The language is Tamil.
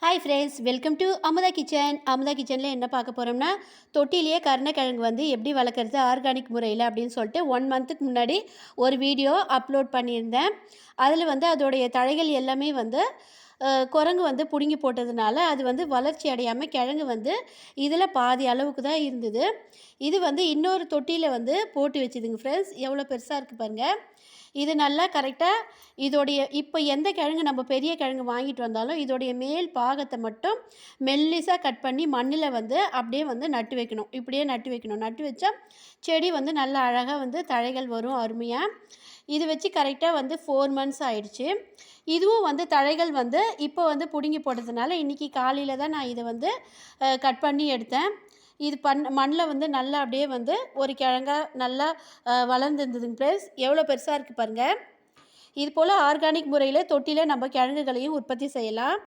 Hi friends, welcome to Amudha kitchen. அமுதா கிச்சனில் என்ன பார்க்க போகிறோம்னா, தொட்டிலேயே கருணக்கிழங்கு வந்து எப்படி வளர்க்குறது ஆர்கானிக் முறையில் அப்படின்னு சொல்லிட்டு 1 மந்த்துக்கு முன்னாடி ஒரு வீடியோ அப்லோட் பண்ணியிருந்தேன். அதில் வந்து அதோடைய தழைகள் எல்லாமே வந்து குரங்கு வந்து பிடுங்கி போட்டதுனால அது வந்து வளர்ச்சி அடையாமல் கிழங்கு வந்து இதில் பாதி அளவுக்கு தான் இருந்தது. இது வந்து இன்னொரு தொட்டியில் வந்து போட்டு வச்சுதுங்க ஃப்ரெண்ட்ஸ். எவ்வளோ பெருசாக இருக்குது பாருங்கள். இது நல்லா கரெக்டாக இதோடைய இப்போ எந்த கிழங்கு நம்ம பெரிய கிழங்கு வாங்கிட்டு வந்தாலும் இதோடைய மேல் பாகத்தை மட்டும் மெல்லிசாக கட் பண்ணி மண்ணில் வந்து அப்படியே வந்து நட்டு வைக்கணும். இப்படியே நட்டு வைக்கணும். நட்டு வச்சா செடி வந்து நல்லா அழகாக வந்து தழைகள் வரும் அருமையாக. இது வச்சு கரெக்டாக வந்து 4 மந்த்ஸ் ஆயிடுச்சு. இதுவும் வந்து தழைகள் வந்து இப்போ வந்து பிடுங்கி போட்டதுனால இன்றைக்கி காலையில் தான் நான் இதை வந்து கட் பண்ணி எடுத்தேன். இது மண்ணில் வந்து நல்லா அப்படியே வந்து ஒரு கிழங்கா நல்லா வளர்ந்துருந்ததுங்க ஃப்ரெண்ட்ஸ். எவ்வளோ பெருசாக இருக்குது பாருங்கள். இது போல் ஆர்கானிக் முறையில் தொட்டியில் நம்ம கிழங்குகளையும் உற்பத்தி செய்யலாம்.